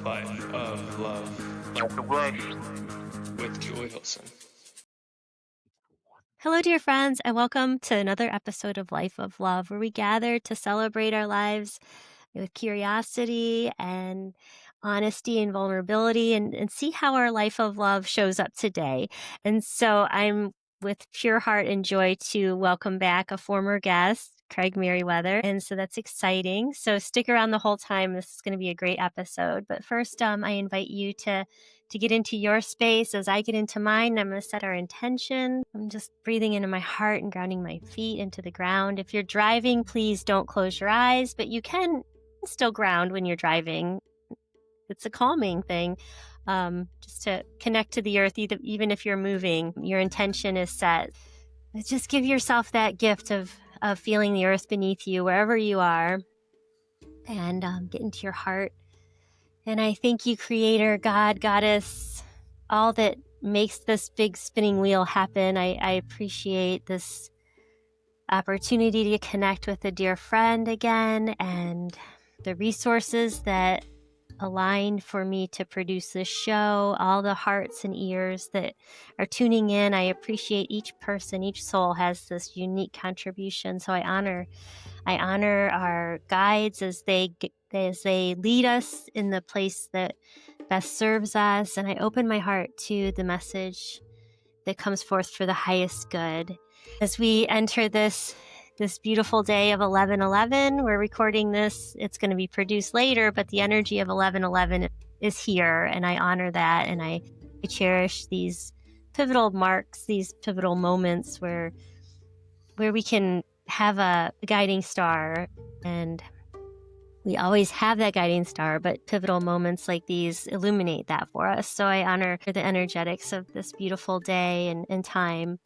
Life of Love Life of Love. with Joy Wilson. Hello, dear friends, and welcome to another episode of Life of Love, where we gather to celebrate our lives with curiosity and honesty and vulnerability and see how our life of love shows up today. And so I'm with pure heart and joy to welcome back a former guest, Craig Meriwether. And so that's exciting. So stick around the whole time. This is going to be a great episode. But first, I invite you to get into your space as I get into mine. I'm going to set our intention. I'm just breathing into my heart and grounding my feet into the ground. If you're driving, please don't close your eyes, but you can still ground when you're driving. It's a calming thing. Just to connect to the earth, even if you're moving, your intention is set. Just give yourself that gift of feeling the earth beneath you, wherever you are, and get into your heart. And I thank you, Creator, God, Goddess, all that makes this big spinning wheel happen. I appreciate this opportunity to connect with a dear friend again, and the resources that aligned for me to produce this show, all the hearts and ears that are tuning in. I appreciate each person, each soul has this unique contribution. So I honor our guides as they lead us in the place that best serves us. And I open my heart to the message that comes forth for the highest good. As we enter this beautiful day of 11/11, we're recording this. It's going to be produced later, but the energy of 11/11 is here, and I honor that, and I cherish these pivotal marks, these pivotal moments where we can have a guiding star, and we always have that guiding star, but pivotal moments like these illuminate that for us. So I honor the energetics of this beautiful day and time.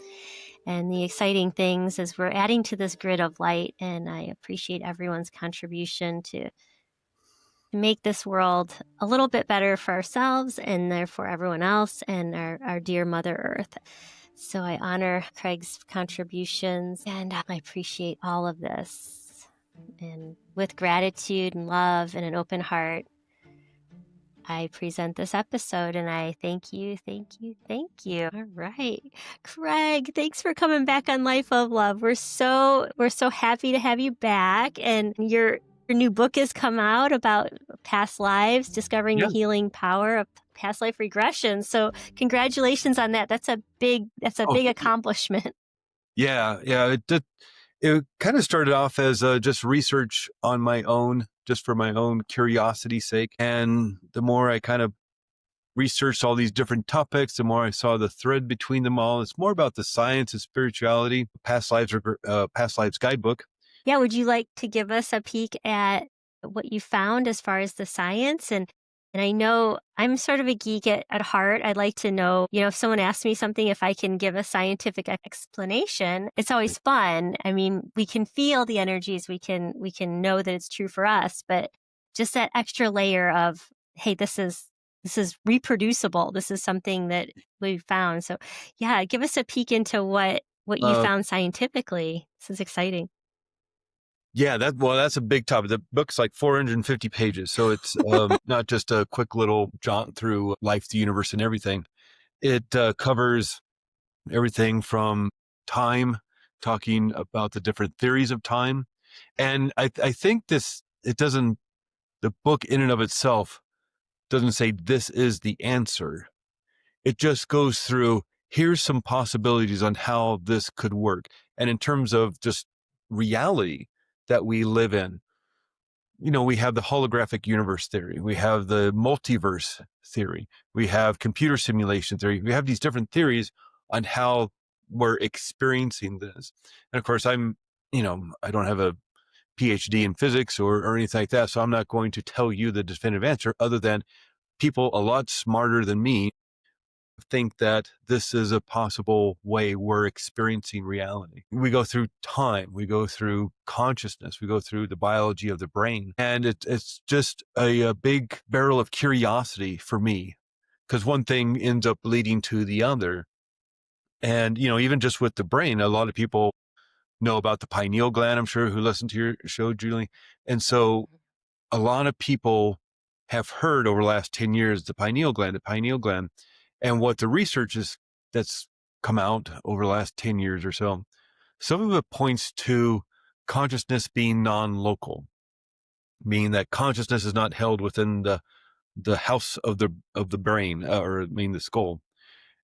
And the exciting things as we're adding to this grid of light, and I appreciate everyone's contribution to make this world a little bit better for ourselves and therefore everyone else and our dear Mother Earth. So I honor Craig's contributions, and I appreciate all of this. And with gratitude and love and an open heart, I present this episode, and I thank you. All right. Craig, thanks for coming back on Life of Love. We're so happy to have you back. And your new book has come out about past lives, discovering the healing power of past life regression. So congratulations on that. That's a big accomplishment. Yeah. It kind of started off as just research on my own, just for my own curiosity's sake. And the more I kind of researched all these different topics, the more I saw the thread between them all. It's more about the science and spirituality, past lives guidebook. Yeah. Would you like to give us a peek at what you found as far as the science? And I know I'm sort of a geek at heart. I'd like to know, if someone asks me something, if I can give a scientific explanation. It's always fun. I mean, we can feel the energies. We can know that it's true for us, but just that extra layer of, hey, this is reproducible. This is something that we found. So yeah, give us a peek into what you found scientifically. This is exciting. Yeah, that's a big topic. The book's like 450 pages. So it's not just a quick little jaunt through life, the universe, and everything. It covers everything from time, talking about the different theories of time. And I think the book in and of itself doesn't say this is the answer. It just goes through, here's some possibilities on how this could work. And in terms of just reality that we live in, we have the holographic universe theory. We have the multiverse theory. We have computer simulation theory. We have these different theories on how we're experiencing this. And of course, I don't have a PhD in physics or anything like that. So I'm not going to tell you the definitive answer, other than people a lot smarter than me think that this is a possible way we're experiencing reality. We go through time, we go through consciousness, we go through the biology of the brain. And it's just a big barrel of curiosity for me, because one thing ends up leading to the other. And, even just with the brain, a lot of people know about the pineal gland, I'm sure, who listen to your show, Julie. And so a lot of people have heard over the last 10 years, the pineal gland. And what the research is that's come out over the last 10 years or so, some of it points to consciousness being non-local, meaning that consciousness is not held within the house of the brain, or I mean the skull,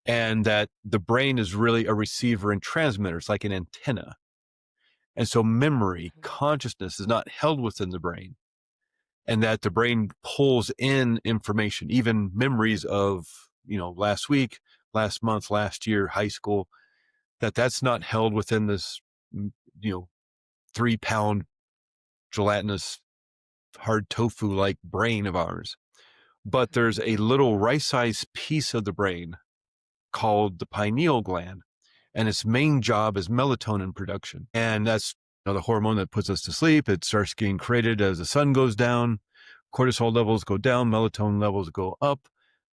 and that the brain is really a receiver and transmitter. It's like an antenna. And so memory, consciousness is not held within the brain, and that the brain pulls in information, even memories of, last week, last month, last year, high school, that's not held within this, 3-pound gelatinous hard tofu like brain of ours. But there's a little rice-sized piece of the brain called the pineal gland, and its main job is melatonin production. And that's the hormone that puts us to sleep. It starts getting created as the sun goes down, cortisol levels go down, melatonin levels go up.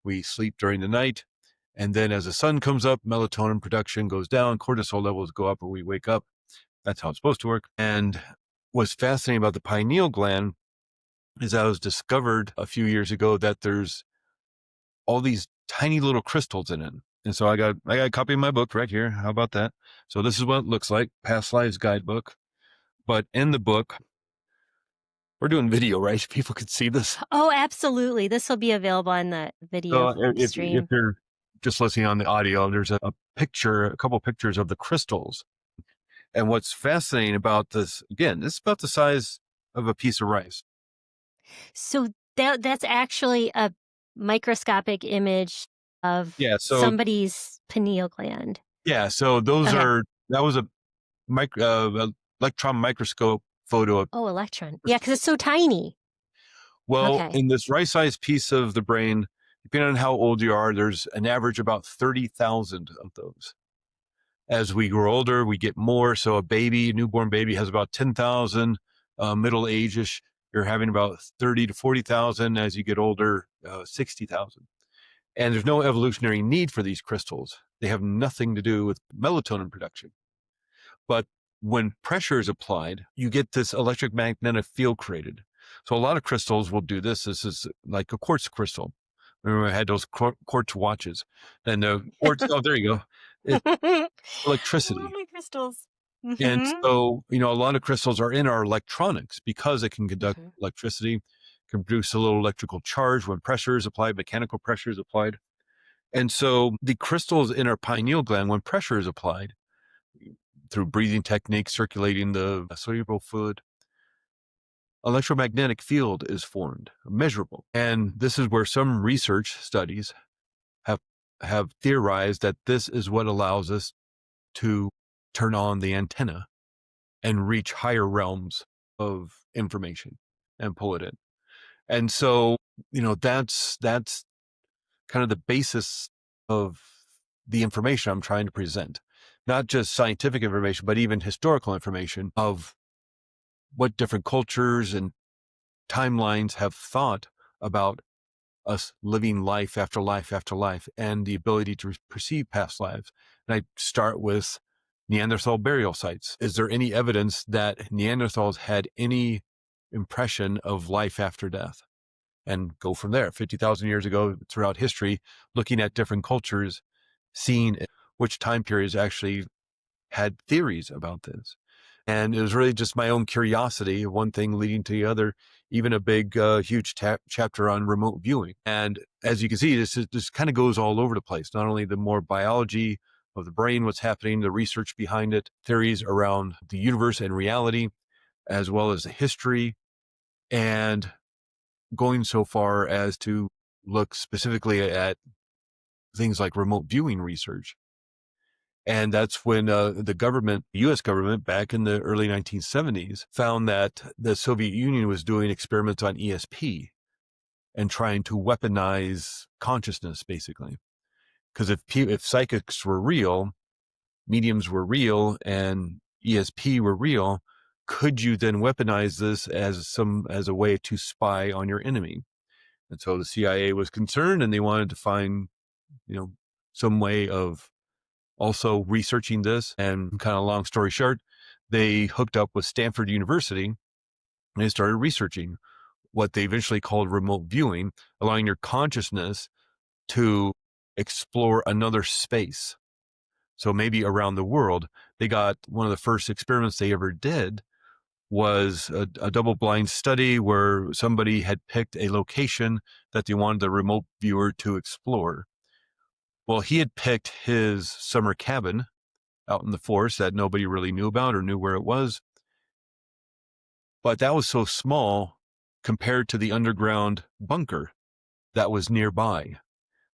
We sleep during the night. And then as the sun comes up, melatonin production goes down, cortisol levels go up, and we wake up. That's how it's supposed to work. And what's fascinating about the pineal gland is that it was discovered a few years ago that there's all these tiny little crystals in it. And so I got a copy of my book right here. How about that? So this is what it looks like, Past Lives Guidebook. But in the book, we're doing video, right? People could see this. Oh, absolutely. This will be available on the video stream. If you're just listening on the audio, there's a couple pictures of the crystals. And what's fascinating about this, again, this is about the size of a piece of rice. So that's actually a microscopic image of somebody's pineal gland. Yeah, so that was a electron microscope photo of. Oh, electron. Yeah, because it's so tiny. Well, in this rice-sized piece of the brain, depending on how old you are, there's an average about 30,000 of those. As we grow older, we get more. So a newborn baby has about 10,000. Middle age-ish, you're having about 30 to 40,000. As you get older, 60,000. And there's no evolutionary need for these crystals. They have nothing to do with melatonin production. But when pressure is applied, you get this electromagnetic field created. So a lot of crystals will do this. This is like a quartz crystal. Remember, I had those quartz watches. And the quartz, oh, there you go. It's electricity. I love my crystals. And so, a lot of crystals are in our electronics because it can conduct electricity, can produce a little electrical charge when pressure is applied, mechanical pressure is applied. And so the crystals in our pineal gland, when pressure is applied through breathing techniques, circulating the cerebral fluid, electromagnetic field is formed, measurable. And this is where some research studies have theorized that this is what allows us to turn on the antenna and reach higher realms of information and pull it in. And so, that's kind of the basis of the information I'm trying to present, not just scientific information, but even historical information of what different cultures and timelines have thought about us living life after life after life and the ability to perceive past lives. And I start with Neanderthal burial sites. Is there any evidence that Neanderthals had any impression of life after death? And go from there. 50,000 years ago, throughout history, looking at different cultures, seeing which time periods actually had theories about this. And it was really just my own curiosity, one thing leading to the other, even a big, huge chapter on remote viewing. And as you can see, this kind of goes all over the place, not only the more biology of the brain, what's happening, the research behind it, theories around the universe and reality, as well as the history, and going so far as to look specifically at things like remote viewing research. And that's when the U.S. government, back in the early 1970s, found that the Soviet Union was doing experiments on ESP and trying to weaponize consciousness, basically. Because if psychics were real, mediums were real, and ESP were real, could you then weaponize this as a way to spy on your enemy? And so the CIA was concerned, and they wanted to find, some way of also researching this. And kind of long story short, they hooked up with Stanford University and they started researching what they eventually called remote viewing, allowing your consciousness to explore another space. So maybe around the world. They got one of the first experiments they ever did was a double-blind study where somebody had picked a location that they wanted the remote viewer to explore. Well, he had picked his summer cabin out in the forest that nobody really knew about or knew where it was. But that was so small compared to the underground bunker that was nearby.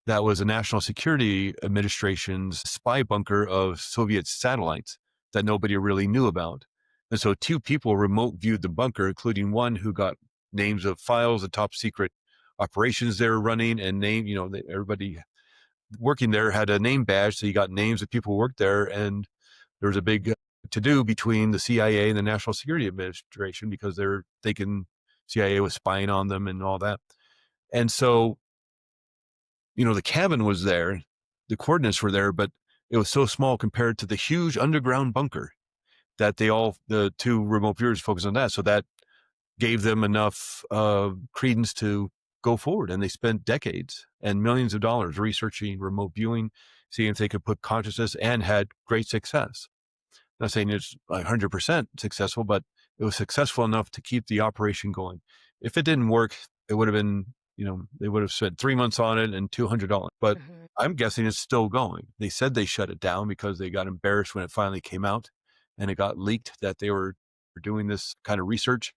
That was a National Security Administration's spy bunker of Soviet satellites that nobody really knew about. And so 2 people remote viewed the bunker, including one who got names of files and top secret operations they were running and everybody working there had a name badge. So you got names of people who worked there. And there was a big to-do between the CIA and the National Security Administration because they're thinking CIA was spying on them and all that. And so the cabin was there, the coordinates were there, but it was so small compared to the huge underground bunker that the 2 remote viewers focused on that. So that gave them enough credence to go forward. And they spent decades and millions of dollars researching remote viewing, seeing if they could put consciousness, and had great success. I'm not saying it's 100% successful, but it was successful enough to keep the operation going. If it didn't work, it would have been, they would have spent 3 months on it and $200. But I'm guessing it's still going. They said they shut it down because they got embarrassed when it finally came out and it got leaked that they were doing this kind of research.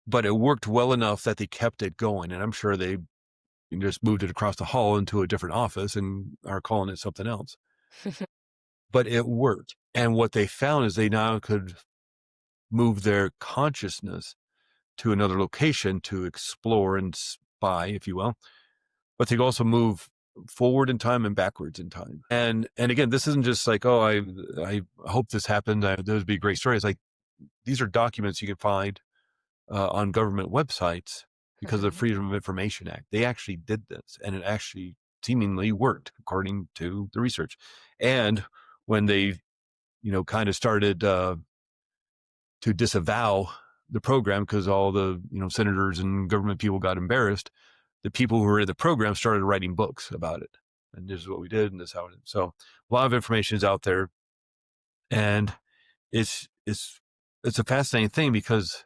But it worked well enough that they kept it going. And I'm sure they just moved it across the hall into a different office and are calling it something else. But it worked. And what they found is they now could move their consciousness to another location to explore and spy, if you will. But they could also move forward in time and backwards in time. And again, this isn't just like, oh, I hope this happened. Those would be great stories. Like, these are documents you can find on government websites because of the Freedom of Information Act. They actually did this, and it actually seemingly worked according to the research. And when they, kind of started to disavow the program because all the, senators and government people got embarrassed, the people who were in the program started writing books about it. And this is what we did, and this is how it is. So a lot of information is out there, and it's a fascinating thing because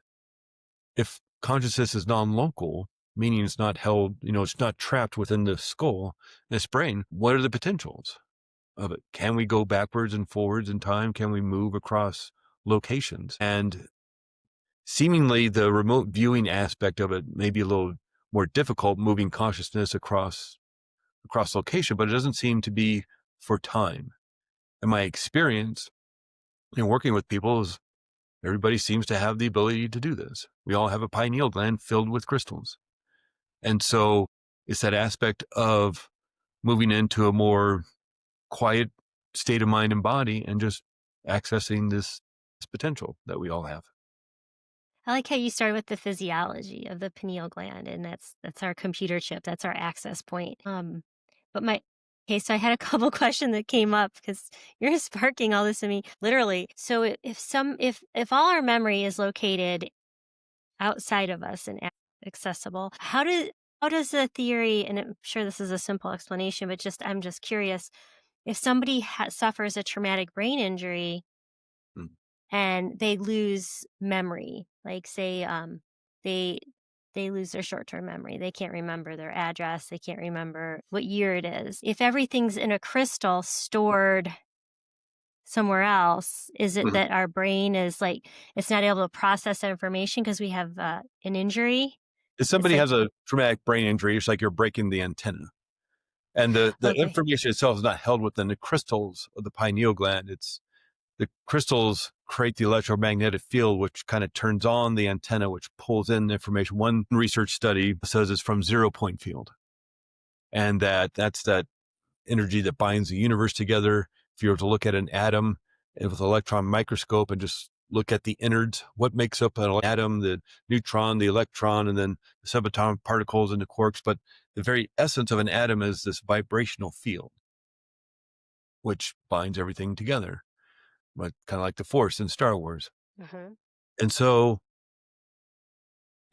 if consciousness is non-local, meaning it's not held, it's not trapped within the skull, this brain, what are the potentials of it? Can we go backwards and forwards in time? Can we move across locations? And seemingly the remote viewing aspect of it may be a little more difficult, moving consciousness across location, but it doesn't seem to be for time. And my experience in working with people is everybody seems to have the ability to do this. We all have a pineal gland filled with crystals. And so it's that aspect of moving into a more quiet state of mind and body and just accessing this potential that we all have. I like how you started with the physiology of the pineal gland, and that's our computer chip, that's our access point. So I had a couple questions that came up because you're sparking all this in me, literally. So if all our memory is located outside of us and accessible, how does the theory? And I'm sure this is a simple explanation, but I'm just curious. If somebody suffers a traumatic brain injury and they lose memory, like say they lose their short-term memory, they can't remember their address, they can't remember what year it is. If everything's in a crystal stored somewhere else, is it that our brain is like, it's not able to process that information because we have an injury? If somebody has a traumatic brain injury, it's like you're breaking the antenna. And the Okay. information itself is not held within the crystals of the pineal gland. It's the crystals create the electromagnetic field, which kind of turns on the antenna, which pulls in the information. One research study says it's from 0-point field. And that's that energy that binds the universe together. If you were to look at an atom with an electron microscope and just look at the innards, what makes up an atom, the neutron, the electron, and then the subatomic particles and the quarks. But the very essence of an atom is this vibrational field, which binds everything together, but kind of like the Force in Star Wars. And so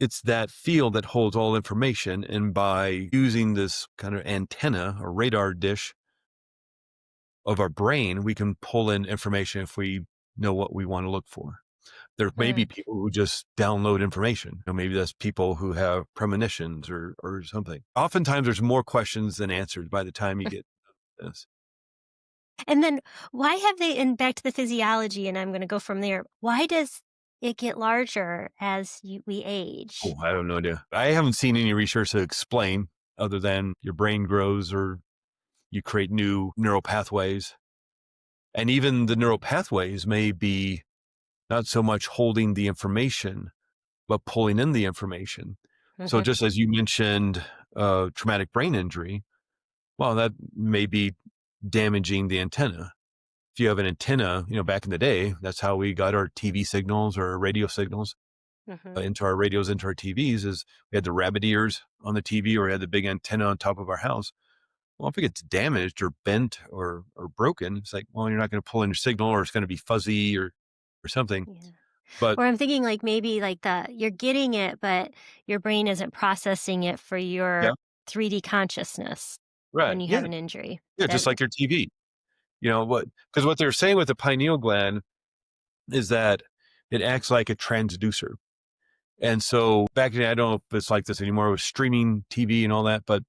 it's that field that holds all information. And by using this kind of antenna or radar dish of our brain, we can pull in information if we know what we want to look for. There may be people who just download information. Maybe that's people who have premonitions or something. Oftentimes there's more questions than answers by the time you get this. And then why have they, and back to the physiology, and I'm going to go from there. Why does it get larger as we age? Oh, I have no idea. I haven't seen any research to explain other than your brain grows or you create new neural pathways. And even the neural pathways may be not so much holding the information, but pulling in the information. So just as you mentioned, traumatic brain injury, well, that may be damaging the antenna. If you have an antenna, back in the day, that's how we got our TV signals or radio signals into our radios, into our TVs, is we had the rabbit ears on the TV or we had the big antenna on top of our house. Well, if it gets damaged or bent or broken, it's like, well, you're not going to pull in your signal or it's going to be fuzzy or something. Yeah. But Or I'm thinking like maybe like you're getting it, but your brain isn't processing it for yeah, your 3D consciousness right. when you have Yeah. an injury. Yeah. Just like your TV, because what they're saying with the pineal gland is that it acts like a transducer. And so back in the day, I don't know if it's like this anymore with streaming TV and all that, but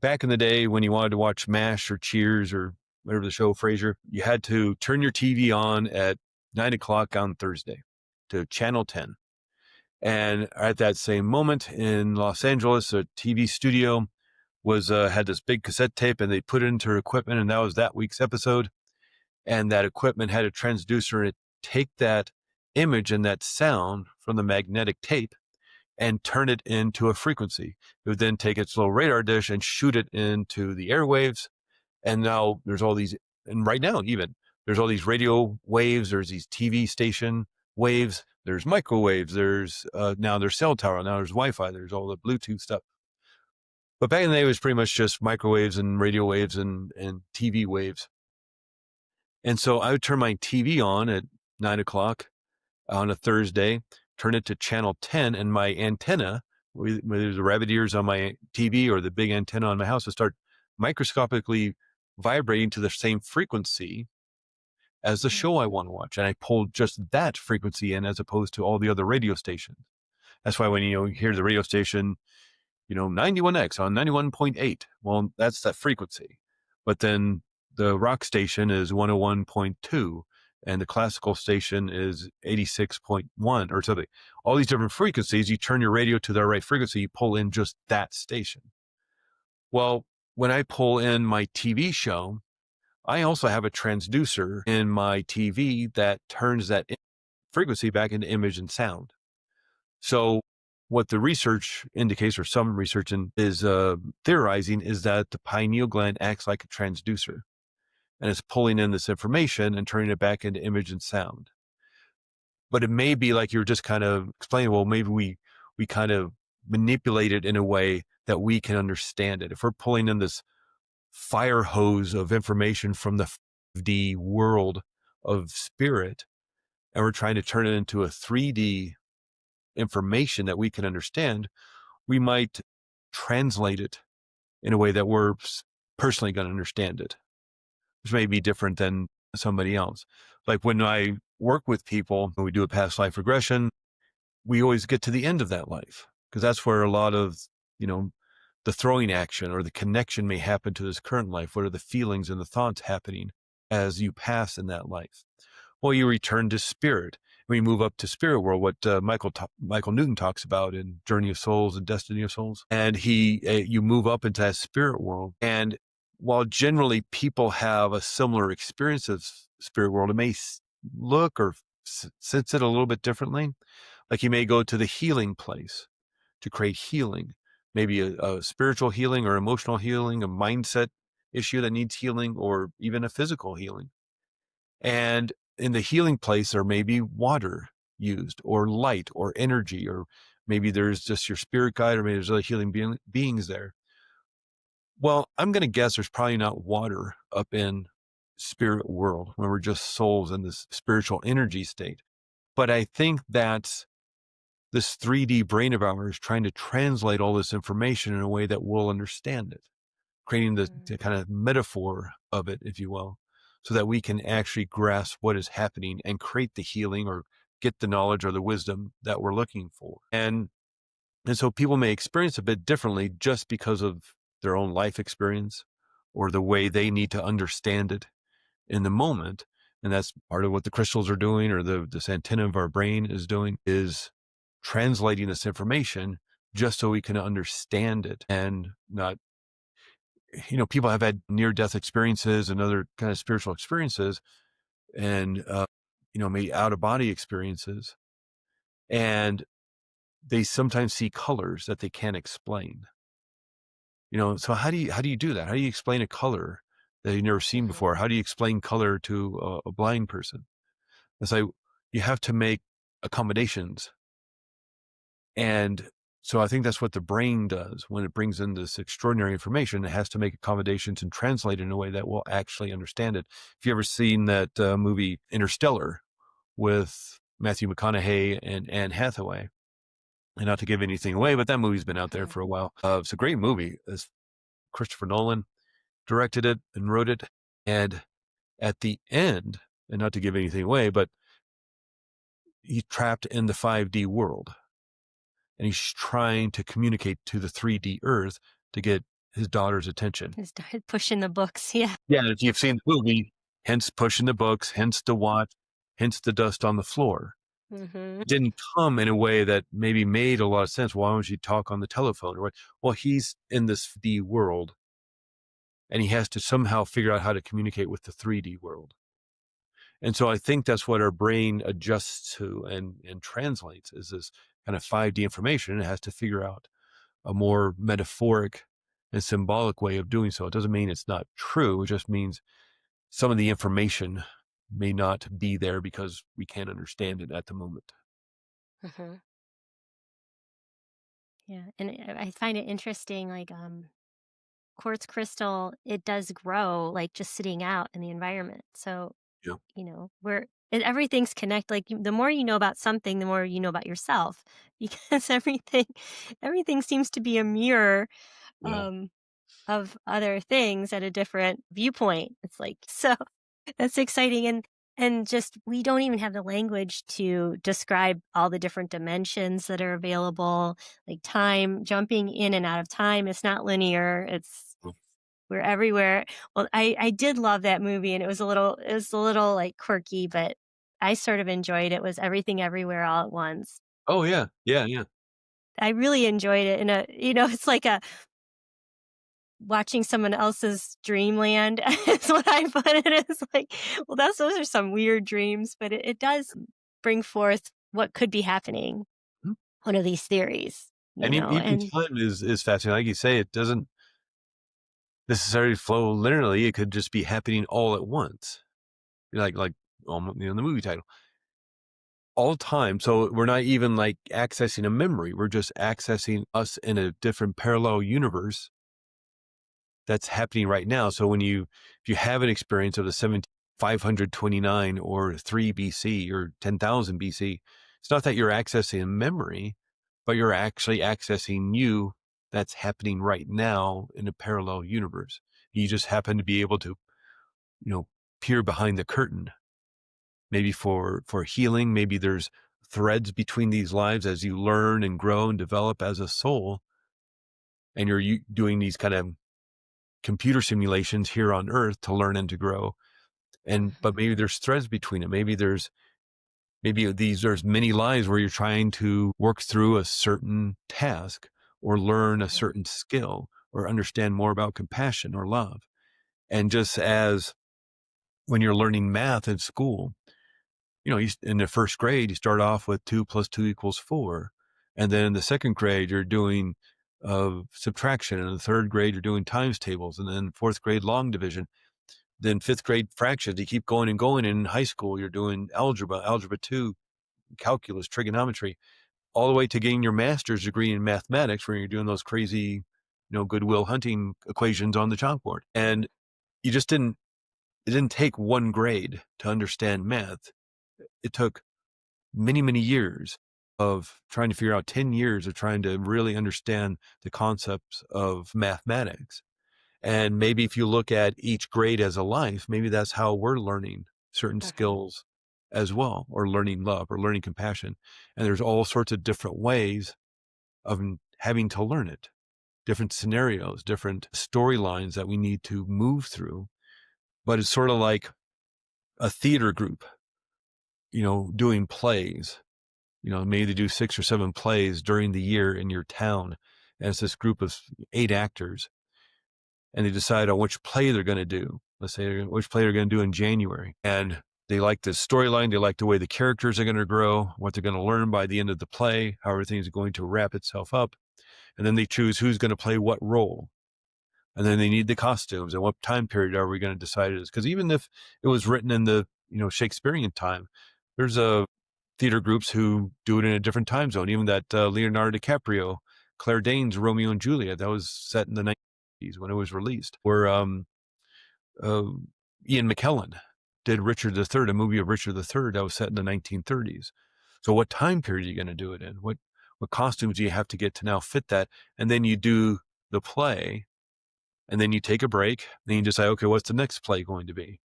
back in the day when you wanted to watch MASH or Cheers or whatever the show, Frasier, you had to turn your TV on at 9 o'clock on Thursday to channel 10. And at that same moment in Los Angeles, a TV studio was had this big cassette tape and they put it into her equipment, and that was that week's episode. And that equipment had a transducer and it take that image and that sound from the magnetic tape and turn it into a frequency. It would then take its little radar dish and shoot it into the airwaves. And now there's all these, and right now even, there's all these radio waves, there's these TV station waves, there's microwaves, there's now there's cell tower, now there's Wi-Fi, there's all the Bluetooth stuff. But back in the day, it was pretty much just microwaves and radio waves and TV waves. And so I would turn my TV on at 9 o'clock on a Thursday, turn it to channel 10, and my antenna, whether the rabbit ears on my TV or the big antenna on my house, would start microscopically vibrating to the same frequency as the show I want to watch. And I pulled just that frequency in as opposed to all the other radio stations. That's why when you hear the radio station, 91X on 91.8, well, that's that frequency. But then the rock station is 101.2 and the classical station is 86.1 or something. All these different frequencies, you turn your radio to the right frequency, you pull in just that station. Well, when I pull in my TV show, I also have a transducer in my TV that turns that frequency back into image and sound. So what the research indicates, or some research is theorizing, is that the pineal gland acts like a transducer and it's pulling in this information and turning it back into image and sound. But it may be like you're just kind of explaining, well, maybe we kind of manipulate it in a way that we can understand it. If we're pulling in this fire hose of information from the 5D world of spirit, and we're trying to turn it into a 3D information that we can understand, we might translate it in a way that we're personally going to understand it, which may be different than somebody else. Like when I work with people, when we do a past life regression, we always get to the end of that life because that's where a lot of, the throwing action or the connection may happen to this current life. What are the feelings and the thoughts happening as you pass in that life? Well, you return to spirit. We move up to spirit world, what Michael Newton talks about in Journey of Souls and Destiny of Souls. And you move up into that spirit world. And while generally people have a similar experience of spirit world, it may look or sense it a little bit differently. Like you may go to the healing place to create healing, maybe a spiritual healing or emotional healing, a mindset issue that needs healing, or even a physical healing. And in the healing place, there may be water used or light or energy, or maybe there's just your spirit guide, or maybe there's other healing beings there. Well, I'm going to guess there's probably not water up in spirit world when we're just souls in this spiritual energy state. But I think that's this 3D brain of ours trying to translate all this information in a way that we'll understand it, creating the kind of metaphor of it, if you will, so that we can actually grasp what is happening and create the healing or get the knowledge or the wisdom that we're looking for. And so people may experience a bit differently just because of their own life experience or the way they need to understand it in the moment. And that's part of what the crystals are doing, or this antenna of our brain is doing, is translating this information just so we can understand it and not, people have had near-death experiences and other kind of spiritual experiences and, maybe out-of-body experiences. And they sometimes see colors that they can't explain. So how do you do that? How do you explain a color that you've never seen before? How do you explain color to a blind person? It's like you have to make accommodations. And so I think that's what the brain does when it brings in this extraordinary information. It has to make accommodations and translate it in a way that we'll actually understand it. If you ever seen that movie Interstellar with Matthew McConaughey and Anne Hathaway, and not to give anything away, but that movie's been out there for a while. It's a great movie. It's Christopher Nolan directed it and wrote it. And at the end, and not to give anything away, but he's trapped in the 5D world. And he's trying to communicate to the 3D Earth to get his daughter's attention. He started pushing the books. Yeah. Yeah, if you've seen the movie, hence pushing the books, hence the watch, hence the dust on the floor. It didn't come in a way that maybe made a lot of sense. Why don't you talk on the telephone? Or what? Well, he's in this 3D world, and he has to somehow figure out how to communicate with the 3D world. And so I think that's what our brain adjusts to and translates, is this kind of 5D information. It has to figure out a more metaphoric and symbolic way of doing so. It doesn't mean it's not true. It just means some of the information may not be there because we can't understand it at the moment. Yeah. And I find it interesting, like quartz crystal, it does grow like just sitting out in the environment. So, Yeah. everything's connected. Like the more you know about something, the more you know about yourself, because everything seems to be a mirror Yeah. of other things at a different viewpoint. It's like, so that's exciting. And just, we don't even have the language to describe all the different dimensions that are available, like time, jumping in and out of time. It's not linear. We're everywhere. Well, I did love that movie, and it was a little like quirky, but I sort of enjoyed it. Was Everything Everywhere All at Once. Oh yeah. Yeah. I really enjoyed it. And it's like watching someone else's dreamland is what I put it. It's like, well, those are some weird dreams, but it does bring forth what could be happening. Mhm. One of these theories, And even time is fascinating. Like you say, it doesn't necessarily flow linearly. It could just be happening all at once. Like the movie title. All time. So we're not even like accessing a memory. We're just accessing us in a different parallel universe that's happening right now. So if you have an experience of the 529 or 3 BC or 10,000 BC, it's not that you're accessing a memory, but you're actually accessing you that's happening right now in a parallel universe. You just happen to be able to, peer behind the curtain, maybe for healing. Maybe there's threads between these lives as you learn and grow and develop as a soul. And you're doing these kind of computer simulations here on Earth to learn and to grow. But maybe there's threads between it. Maybe there's many lives where you're trying to work through a certain task or learn a certain skill or understand more about compassion or love. And just as when you're learning math in school, in the first grade, you start off with 2 + 2 = 4. And then in the second grade, you're doing subtraction. In the third grade, you're doing times tables. And then fourth grade, long division. Then fifth grade, fractions. You keep going and going. In high school, you're doing algebra 2, calculus, trigonometry, all the way to getting your master's degree in mathematics, where you're doing those crazy, Goodwill Hunting equations on the chalkboard. And it didn't take one grade to understand math. It took many, many years of trying to figure out 10 years of trying to really understand the concepts of mathematics. And maybe if you look at each grade as a life, maybe that's how we're learning certain Mhm. skills as well, or learning love or learning compassion. And there's all sorts of different ways of having to learn it, different scenarios, different storylines that we need to move through. But it's sort of like a theater group, doing plays. Maybe they do 6 or 7 plays during the year in your town. And it's this group of 8 actors, and they decide on which play they're going to do. Let's say which play they're going to do in January. And they like the storyline. They like the way the characters are going to grow, what they're going to learn by the end of the play, how everything's going to wrap itself up. And then they choose who's going to play what role. And then they need the costumes and what time period are we going to decide it is. Because even if it was written in the, Shakespearean time, there's theater groups who do it in a different time zone. Even that Leonardo DiCaprio, Claire Danes' Romeo and Juliet, that was set in the 1990s when it was released. Where uh, Ian McKellen did Richard III, a movie of Richard III that was set in the 1930s. So what time period are you going to do it in? What costumes do you have to get to now fit that? And then you do the play, and then you take a break. Then you decide, okay, what's the next play going to be?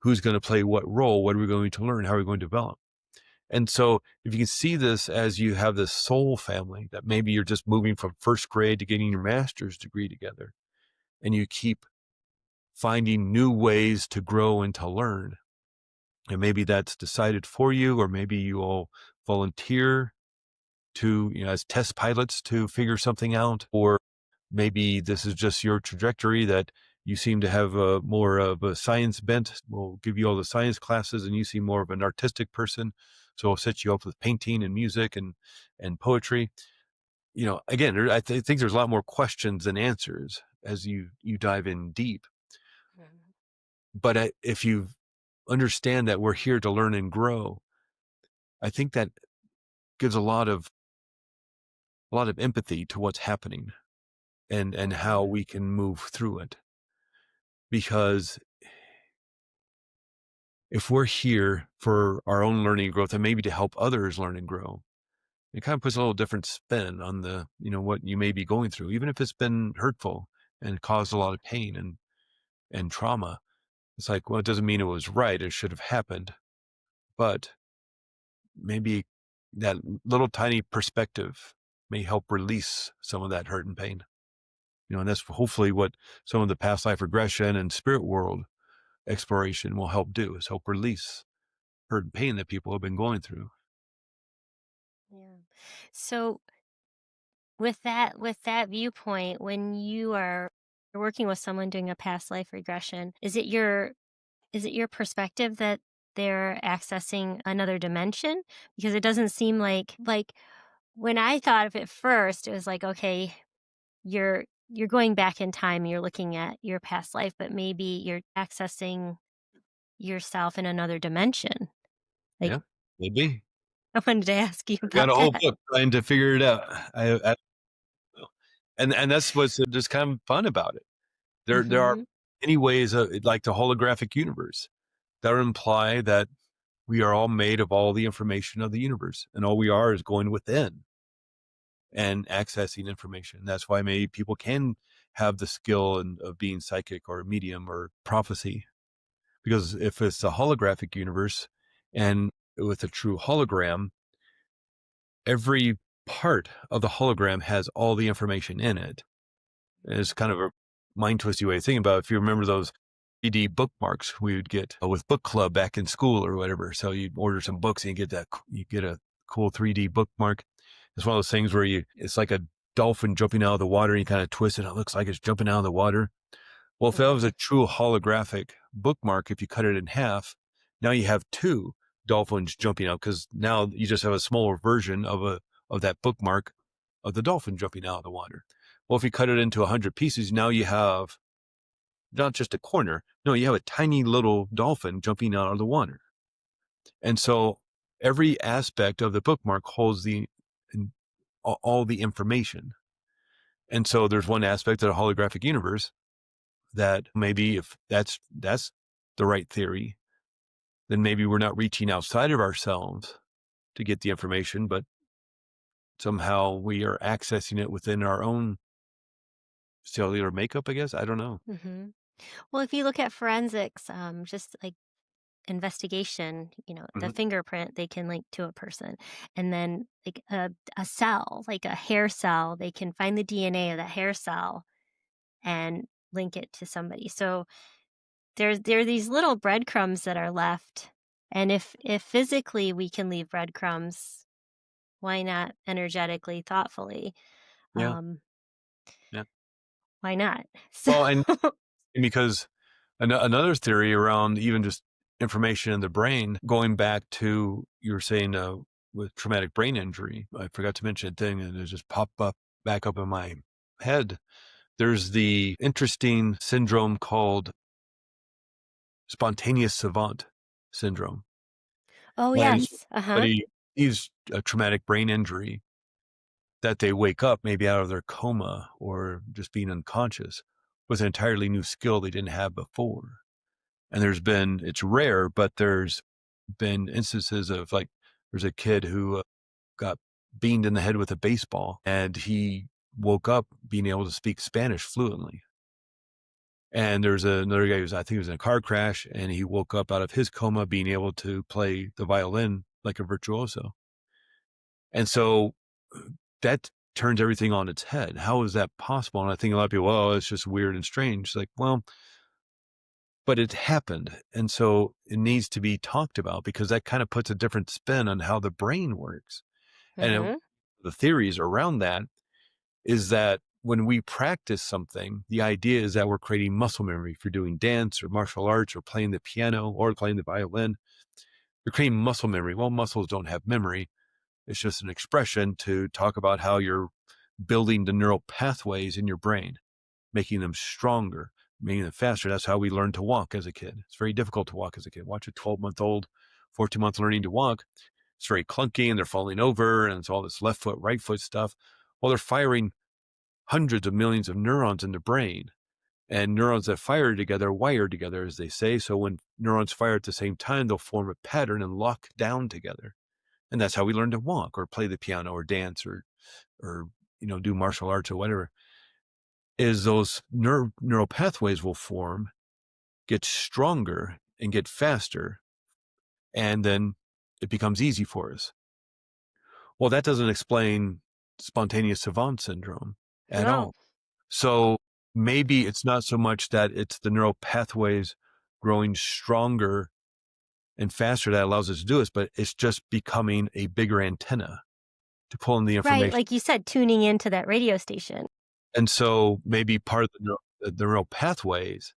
Who's going to play what role? What are we going to learn? How are we going to develop? And so if you can see this as you have this soul family, that maybe you're just moving from first grade to getting your master's degree together, and you keep finding new ways to grow and to learn. And maybe that's decided for you, or maybe you all volunteer to, as test pilots to figure something out, or maybe this is just your trajectory that you seem to have more of a science bent. We'll give you all the science classes, and you seem more of an artistic person. So we'll set you up with painting and music and poetry. Again, I think there's a lot more questions than answers as you dive in deep. Mhm. But if you understand that we're here to learn and grow, I think that gives a lot of empathy to what's happening, and how Mhm. we can move through it. Because if we're here for our own learning and growth, and maybe to help others learn and grow, it kind of puts a little different spin on the, what you may be going through, even if it's been hurtful and caused a lot of pain and trauma. It's like, well, it doesn't mean it was right. It should have happened. But maybe that little tiny perspective may help release some of that hurt and pain. And that's hopefully what some of the past life regression and spirit world exploration will help do, is help release hurt and pain that people have been going through. Yeah. So with that viewpoint, when you're working with someone doing a past life regression, is it your perspective that they're accessing another dimension? Because it doesn't seem like when I thought of it first, it was like, okay, you're going back in time, you're looking at your past life, but maybe you're accessing yourself in another dimension. Like, Yeah, maybe. I wanted to ask you I've got about a whole that. book trying to figure it out. And that's what's just kind of fun about it. There are Mhm. many ways, like the holographic universe, that imply that we are all made of all the information of the universe, and all we are is going within and accessing information. That's why maybe people can have the skill of being psychic or medium or prophecy, because if it's a holographic universe, and with a true hologram, every part of the hologram has all the information in it. And it's kind of a mind twisty way of thinking about it. If you remember those 3D bookmarks we would get with book club back in school or whatever. So you'd order some books and you get a cool 3D bookmark. It's one of those things where it's like a dolphin jumping out of the water, and you kind of twist it. And it looks like it's jumping out of the water. Well, if that was Mhm. a true holographic bookmark, if you cut it in half, now you have two dolphins jumping out, because now you just have a smaller version of that bookmark of the dolphin jumping out of the water. Well, if you cut it into 100 pieces, now you have not just a corner. No, you have a tiny little dolphin jumping out of the water. And so every aspect of the bookmark holds all the information. And so there's one aspect of the holographic universe that maybe, if that's the right theory, then maybe we're not reaching outside of ourselves to get the information, but somehow we are accessing it within our own cellular makeup, I guess. I don't know. Hmm. Well, if you look at forensics, just like investigation, the Mhm. fingerprint they can link to a person, and then like a cell, like a hair cell, they can find the DNA of that hair cell and link it to somebody. So there are these little breadcrumbs that are left, and if physically we can leave breadcrumbs, why not energetically, thoughtfully? Yeah. Um, Yeah. why not? So, Well, and because another theory around even just information in the brain, going back to you were saying with traumatic brain injury, I forgot to mention a thing and it just popped up back up in my head. There's the interesting syndrome called spontaneous savant syndrome. oh When yes, uh-huh. somebody sees a traumatic brain injury, that they wake up maybe out of their coma or just being unconscious with an entirely new skill they didn't have before. And it's rare, but there's been instances of like, there's a kid who got beamed in the head with a baseball and he woke up being able to speak Spanish fluently. And there's another guy I think he was in a car crash and he woke up out of his coma being able to play the violin like a virtuoso. And so that turns everything on its head. How is that possible? And I think a lot of people, oh, it's just weird and strange. It's like, well, but it happened. And so it needs to be talked about because that kind of puts a different spin on how the brain works. Mhm. The theories around that is that when we practice something, the idea is that we're creating muscle memory. If you're doing dance or martial arts or playing the piano or playing the violin, you're creating muscle memory. Well, muscles don't have memory. It's just an expression to talk about how you're building the neural pathways in your brain, making them stronger, making them faster. That's how we learn to walk as a kid. It's very difficult to walk as a kid. Watch a 12-month-old, 14-month learning to walk. It's very clunky and they're falling over and it's all this left foot, right foot stuff. Well, they're firing hundreds of millions of neurons in the brain. And neurons that fire together wire together, as they say. So when neurons fire at the same time, they'll form a pattern and lock down together. And that's how we learn to walk or play the piano or dance or do martial arts or whatever, is those neural pathways will form, get stronger and get faster. And then it becomes easy for us. Well, that doesn't explain spontaneous savant syndrome at No. all. So maybe it's not so much that it's the neural pathways growing stronger and faster that allows us to do this, but it's just becoming a bigger antenna to pull in the Right, information. like you said, tuning into that radio station. And so maybe part of the neural pathways,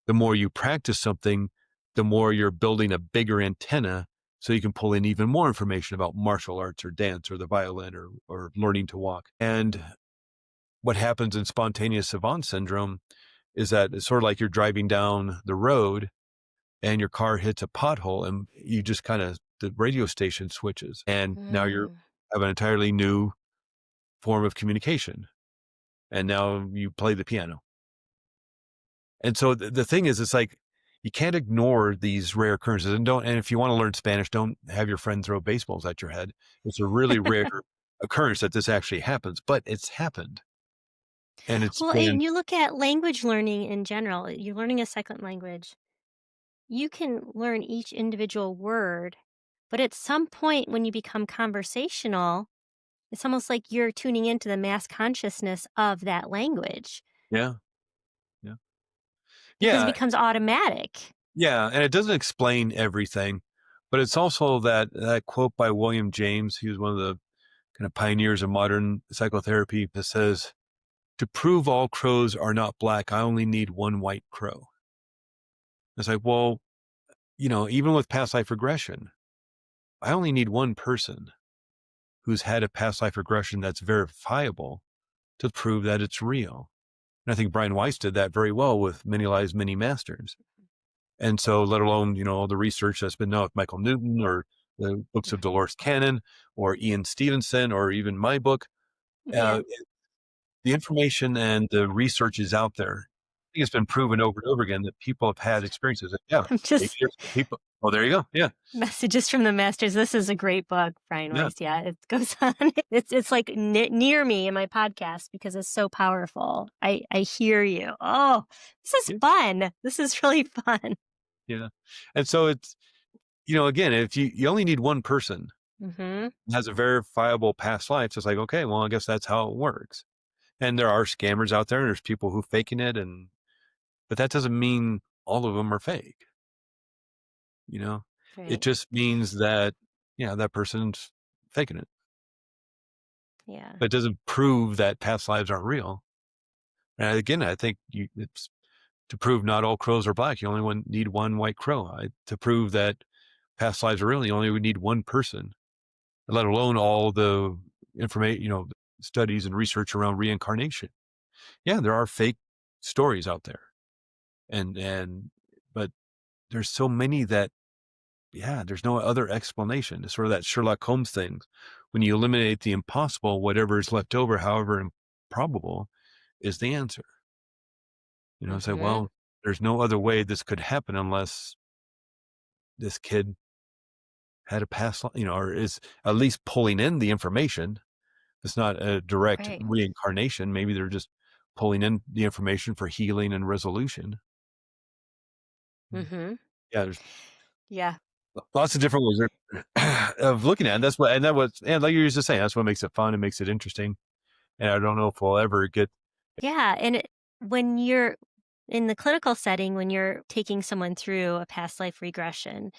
the more you practice something, the more you're building a bigger antenna so you can pull in even more information about martial arts or dance or the violin or learning to walk. And what happens in spontaneous savant syndrome is that it's sort of like you're driving down the road and your car hits a pothole and you just kind of, the radio station switches and now you Mm. have an entirely new form of communication. And now you play the piano. And so the thing is, it's like, you can't ignore these rare occurrences and if you want to learn Spanish, don't have your friend throw baseballs at your head. It's a really rare occurrence that this actually happens, but it's happened. And it's Well, been, and you look at language learning in general, you're learning a second language. You can learn each individual word, but at some point when you become conversational, it's almost like you're tuning into the mass consciousness of that language yeah, yeah, because it yeah, becomes automatic. yeah. And it doesn't explain everything, but it's also that quote by William James. He was one of the kind of pioneers of modern psychotherapy that says, to prove all crows are not black, I only need one white crow. It's like, well, even with past life regression, I only need one person who's had a past life regression that's verifiable to prove that it's real. And I think Brian Weiss did that very well with Many Lives, Many Masters. And so, let alone, all the research that's been done with Michael Newton or the books of Mhm. Dolores Cannon or Ian Stevenson or even my book, Yeah. the information and the research is out there. think it's been proven over and over again that people have had experiences that, yeah, I'm maybe just there's people. Oh, there you go. Yeah. messages from the masters. This is a great book, Brian Yeah. Weiss. Yeah, it goes on. It's like near me in my podcast because it's so powerful. I hear you. Oh, this is Yeah. fun. This is really fun. Yeah. And so it's, again, if you only need one person Mm-hmm. who has a verifiable past life, so it's like, okay, well, I guess that's how it works. And there are scammers out there, and there's people who faking it, but that doesn't mean all of them are fake. It Right. just means that, that person's faking it. Yeah. But it doesn't prove that past lives aren't real. And again, I think it's to prove not all crows are black. You only need one white crow. To prove that past lives are real, you only would need one person, let alone all the information, studies and research around reincarnation. Yeah, there are fake stories out there. But there's so many that, there's no other explanation. It's sort of that Sherlock Holmes thing. When you eliminate the impossible, whatever is left over, however improbable, is the answer. Say, Mm-hmm. well, there's no other way this could happen unless this kid had a past, or is at least pulling in the information. It's not a direct Right. reincarnation. Maybe they're just pulling in the information for healing and resolution. Mm-hmm. Yeah, there's Yeah. lots of different ways of looking at it. And like you were just saying, that's what makes it fun and makes it interesting. And I don't know if we'll ever get. Yeah. And when you're in the clinical setting, when you're taking someone through a past life regression,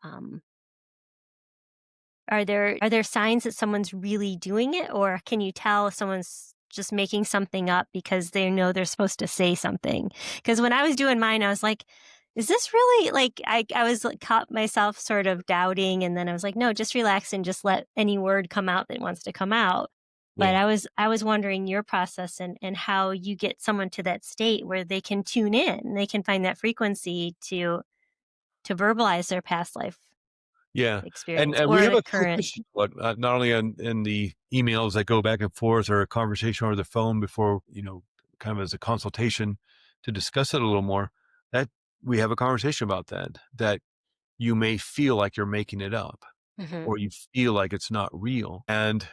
um, are there signs that someone's really doing it, or can you tell if someone's just making something up because they know they're supposed to say something? Because when I was doing mine, I was like, is this really like I was like caught myself sort of doubting, and then I was like, no, just relax and just let any word come out that wants to come out. But Yeah. I was wondering your process and how you get someone to that state where they can tune in, they can find that frequency to verbalize their past life Yeah. And experience we or have the a current. competition, not only in the emails that go back and forth or a conversation over the phone before, kind of as a consultation to discuss it a little more, that we have a conversation about that you may feel like you're making it up Mhm. or you feel like it's not real. And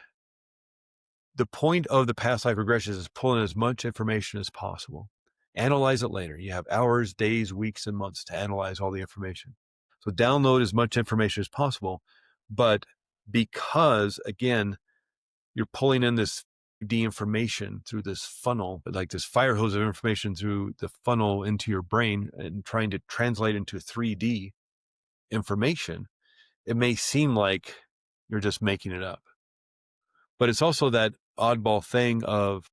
the point of the past life regression is pulling as much information as possible. Analyze it later. You have hours, days, weeks, and months to analyze all the information. So download as much information as possible. But because, again, you're pulling in this information through this funnel, like this fire hose of information through the funnel into your brain and trying to translate into 3D information, it may seem like you're just making it up. But it's also that oddball thing of,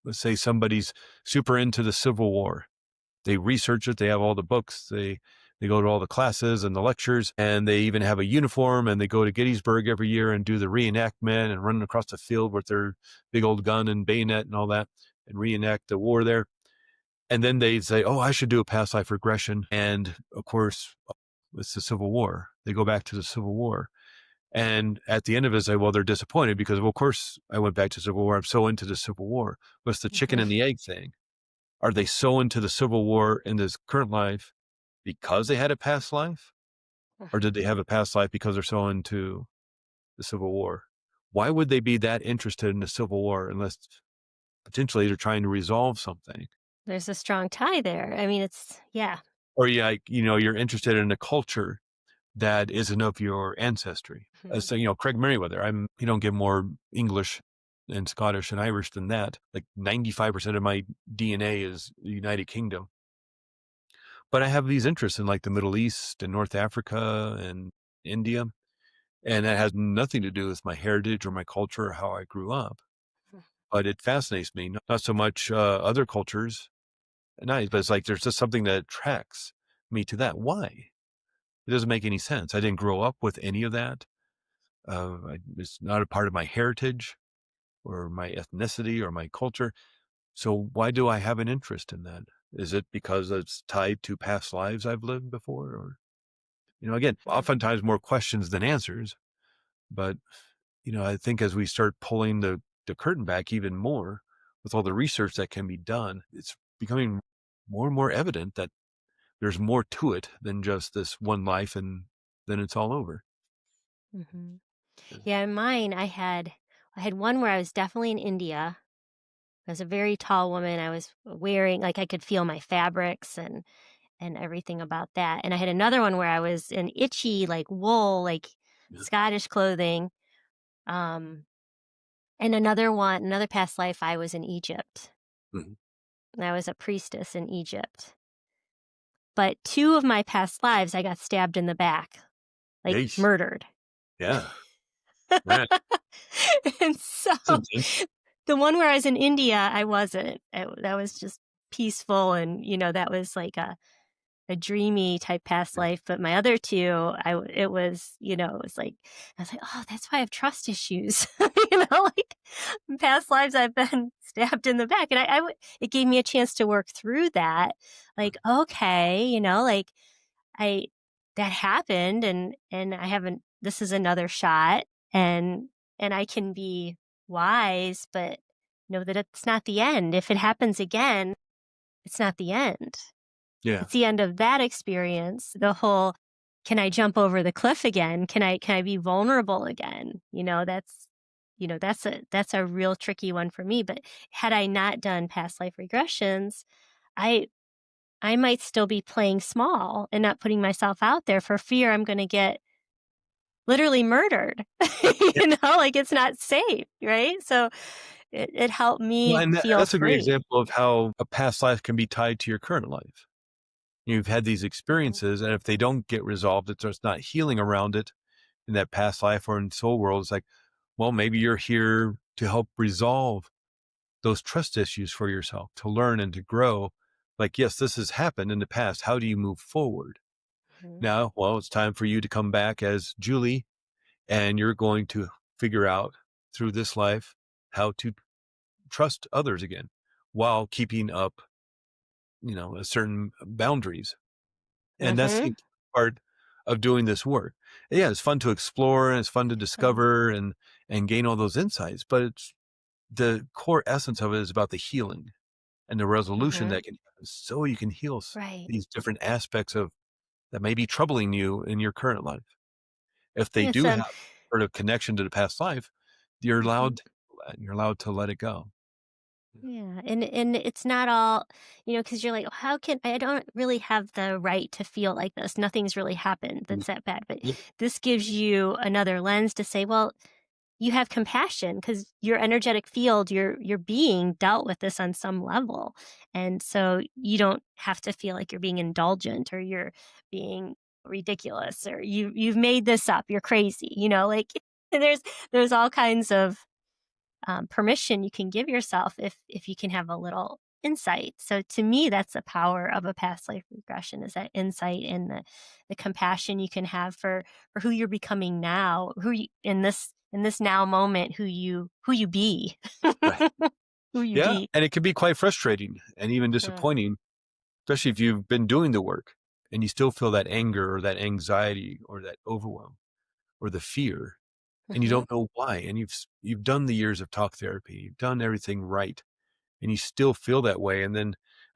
let's say somebody's super into the Civil War. They research it. They have all the books. They go to all the classes and the lectures, and they even have a uniform, and they go to Gettysburg every year and do the reenactment and run across the field with their big old gun and bayonet and all that and reenact the war there. And then they say, oh, I should do a past life regression. And of course, it's the Civil War. They go back to the Civil War. And at the end of it, say, well, they're disappointed because, well, of course, I went back to Civil War. I'm so into the Civil War. But it's the chicken Mhm. and the egg thing. Are they so into the Civil War in this current life because they had a past life? Or did they have a past life because they're so into the Civil War? Why would they be that interested in the Civil War unless potentially they're trying to resolve something? There's a strong tie there. I mean, yeah. Or you're interested in a culture that isn't of your ancestry. Mhm. So, Craig Meriwether, you don't get more English and Scottish and Irish than that. Like 95% of my DNA is the United Kingdom. But I have these interests in like the Middle East and North Africa and India. And that has nothing to do with my heritage or my culture or how I grew up. But it fascinates me, not so much other cultures. Nice, but it's like there's just something that attracts me to that. Why? It doesn't make any sense. I didn't grow up with any of that. It's not a part of my heritage or my ethnicity or my culture. So why do I have an interest in that? Is it because it's tied to past lives I've lived before? Or, again, oftentimes more questions than answers. But, I think as we start pulling the curtain back even more with all the research that can be done, it's becoming more and more evident that there's more to it than just this one life, and then it's all over. Hmm. Yeah, in mine, I had one where I was definitely in India. I was a very tall woman. I was wearing like I could feel my fabrics and everything about that. And I had another one where I was in itchy like wool, like Yeah. Scottish clothing. Um, and another one, another past life, I was in Egypt. Mhm. And I was a priestess in Egypt. But two of my past lives, I got stabbed in the back, like Yeesh. murdered. Yeah. Right. And so It's intense. the one where I was in India, I wasn't. That was just peaceful, and that was like a dreamy type past Yeah. life. But my other two, it was, it was like I was like, oh, that's why I have trust issues. Like in past lives I've been stabbed in the back, and it gave me a chance to work through that. Like, okay, like I that happened, and I haven't. This is another shot, and I can be wise, but know that it's not the end. If it happens again, it's not the end. Yeah. It's the end of that experience. The whole, can I jump over the cliff again? Can I be vulnerable again? That's a real tricky one for me. But had I not done past life regressions, I I might still be playing small and not putting myself out there for fear I'm going to get literally murdered. Like it's not safe, right? So it helped Well, me and feel that's a great free. example of how a past life can be tied to your current life. You've had these Mhm. experiences, and if they don't get resolved, if there's not healing around it in that past life or in soul world, it's like, well, maybe you're here to help resolve those trust issues for yourself, to learn and to grow. Like, yes, this has happened in the past. How do you move forward? Mhm. Now, well, it's time for you to come back as Julie, and you're going to figure out through this life how to trust others again while keeping up, a certain boundaries. And that's the Mhm. part of doing this work. Yeah, it's fun to explore and it's fun to Right. discover and gain all those insights, but it's the core essence of it is about the healing and the resolution Mhm. that can happen so you can heal Right. these different aspects of that may be troubling you in your current life. If they It's do have sort of connection to the past life, you're mhm. allowed to, you're allowed to let it go. Yeah, and it's not all, because you're like, "Oh, how can I don't really have the right to feel like this. Nothing's really happened Mm. that's that bad." But Yeah, this gives you another lens to say, well, you have compassion because your energetic field, your being dealt with this on some level. And so you don't have to feel like you're being indulgent or you're being ridiculous or you've made this up. You're crazy, like there's all kinds of permission you can give yourself if you can have a little insight. So to me, that's the power of a past life regression is that insight and the compassion you can have for who you're becoming now, who you in this now moment, who you be, right. who you Yeah, be. and it can be quite frustrating and even Yeah. disappointing, especially if you've been doing the work and you still feel that anger or that anxiety or that overwhelm or the fear, and you Hmm. don't know why. And you've done the years of talk therapy, you've done everything right, and you still feel that way. And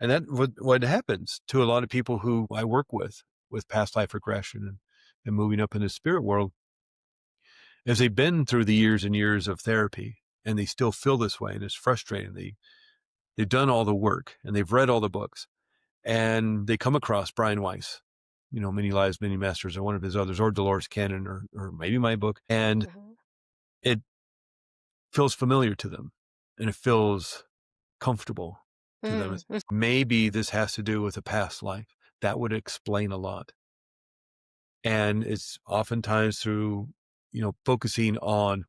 that what happens to a lot of people who I work with past life regression and moving up in the spirit world is they've been through the years and years of therapy and they still feel this way and it's frustrating. They've done all the work and they've read all the books and they come across Brian Weiss, Many Lives, Many Masters, or one of his others, or Dolores Cannon, or maybe my book, and Hmm. it feels familiar to them and it feels comfortable to them. Mm-hmm. Maybe this has to do with a past life. That would explain a lot. And it's oftentimes through, focusing on,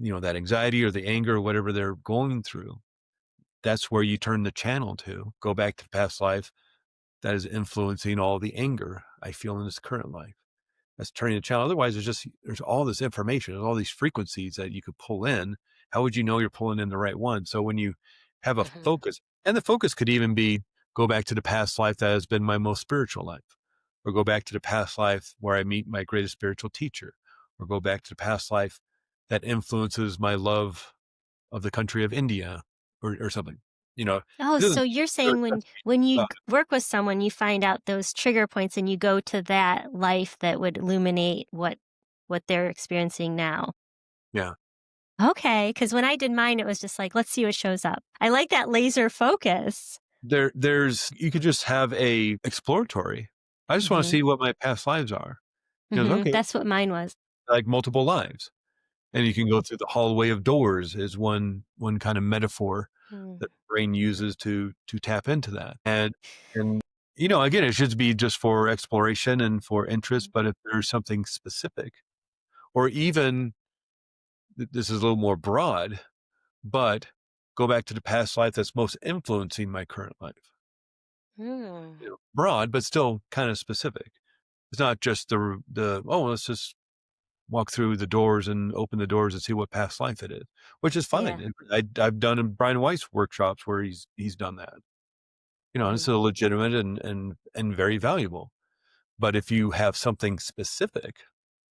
that anxiety or the anger or whatever they're going through. That's where you turn the channel to go back to the past life that is influencing all the anger I feel in this current life. That's turning the channel. Otherwise, there's all this information, there's all these frequencies that you could pull in. How would you know you're pulling in the right one? So when you have a Hmm. focus, and the focus could even be go back to the past life that has been my most spiritual life, or go back to the past life where I meet my greatest spiritual teacher, or go back to the past life that influences my love of the country of India, or something. You know, Oh, it doesn't so you're saying when you work with someone, you find out those trigger points and you go to that life that would illuminate what they're experiencing now. yeah. Okay, because when I did mine, it was just like, let's see what shows up. I like that laser focus. There's you could just have a exploratory. I just want to Hmm. see what my past lives are. You know, okay, That's what mine was. like multiple lives. And you can go through the hallway of doors is one kind of metaphor Mm. that the brain uses to tap into that. And you know, again, it should be just for exploration and for interest, but if there's something specific, or even this is a little more broad, but go back to the past life that's most influencing my current life. Mm. You know, broad, but still kind of specific. It's not just the let's just walk through the doors and open the doors and see what past life it is, which is Yeah. fine. I've done in Brian Weiss workshops where he's done that. You know, and it's a legitimate and very valuable. But if you have something specific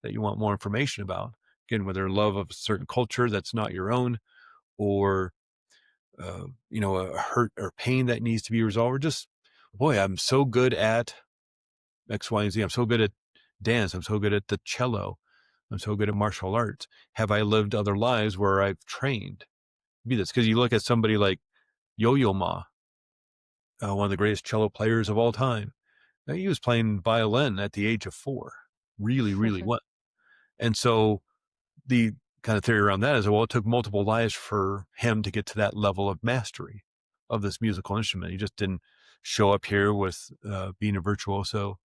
that you want more information about, again, whether love of a certain culture that's not your own, or you know, a hurt or pain that needs to be resolved, or just boy, I'm so good at X, Y, and Z. I'm so good at dance. I'm so good at the cello. I'm so good at martial arts. Have I lived other lives where I've trained? Be this because you look at somebody like Yo-Yo Ma, one of the greatest cello players of all time. He was playing violin at the age of 4, really, really well. And so the kind of theory around that is, well, it took multiple lives for him to get to that level of mastery of this musical instrument. He just didn't show up here with being a virtuoso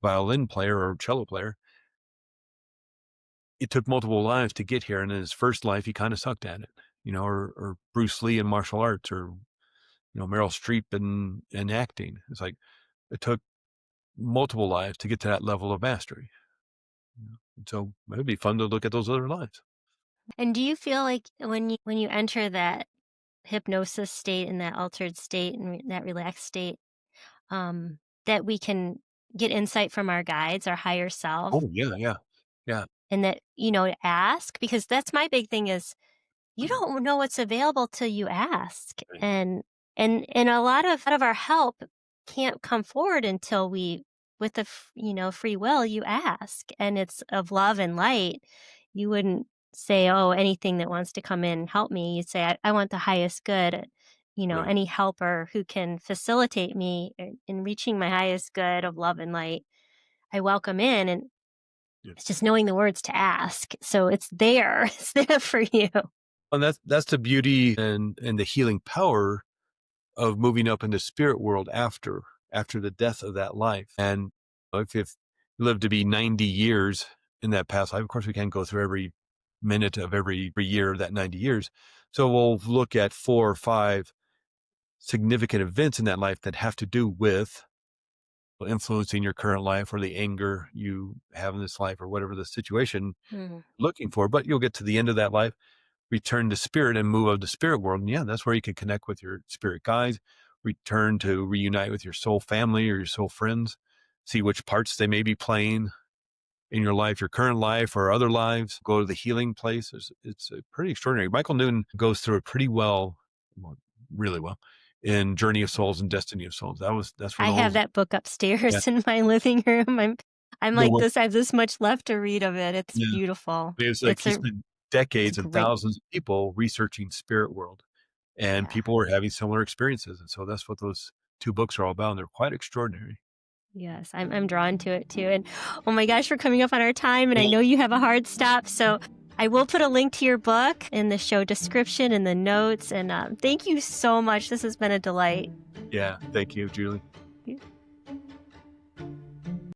violin player or cello player. It took multiple lives to get here. And in his first life, he kind of sucked at it, you know, or Bruce Lee in martial arts, or, you know, Meryl Streep in acting. It's like it took multiple lives to get to that level of mastery. You know? And so it would be fun to look at those other lives. And do you feel like when you enter that hypnosis state and that altered state and that relaxed state, that we can get insight from our guides, our higher self, Oh, yeah, yeah, yeah. and that, to ask? Because that's my big thing is you don't know what's available till you ask. Right. And a lot of our help can't come forward until we, with the, free will, you ask. And it's of love and light. You wouldn't say, oh, anything that wants to come in and help me. You'd say, I want the highest good. Right. Any helper who can facilitate me in reaching my highest good of love and light, I welcome in. And Yeah. it's just knowing the words to ask. So it's there. It's there for you. And that's the beauty and the healing power of moving up into spirit world after the death of that life. And if you live to be 90 years in that past life, of course we can't go through every minute of every year of that 90 years. So we'll look at 4 or 5 significant events in that life that have to do with influencing your current life or the anger you have in this life or whatever the situation you're looking for. But you'll get to the end of that life, return to spirit and move out of the spirit world. And yeah, that's where you can connect with your spirit guides, return to reunite with your soul family or your soul friends, see which parts they may be playing in your life, your current life or other lives, go to the healing place. It's pretty extraordinary. Michael Newton goes through it pretty well, really well, in Journey of Souls and Destiny of Souls. That's where I the have whole, that book upstairs in my living room. I'm the like work, this. I have this much left to read of it. It's yeah. beautiful. It's like he spent decades and great. thousands of people researching spirit world, and Yeah. people were having similar experiences. And so that's what those 2 books are all about. And they're quite extraordinary. Yes, I'm drawn to it too. And oh my gosh, we're coming up on our time, and I know you have a hard stop, so I will put a link to your book in the show description and the notes. And thank you so much. This has been a delight. Yeah. Thank you, Julie.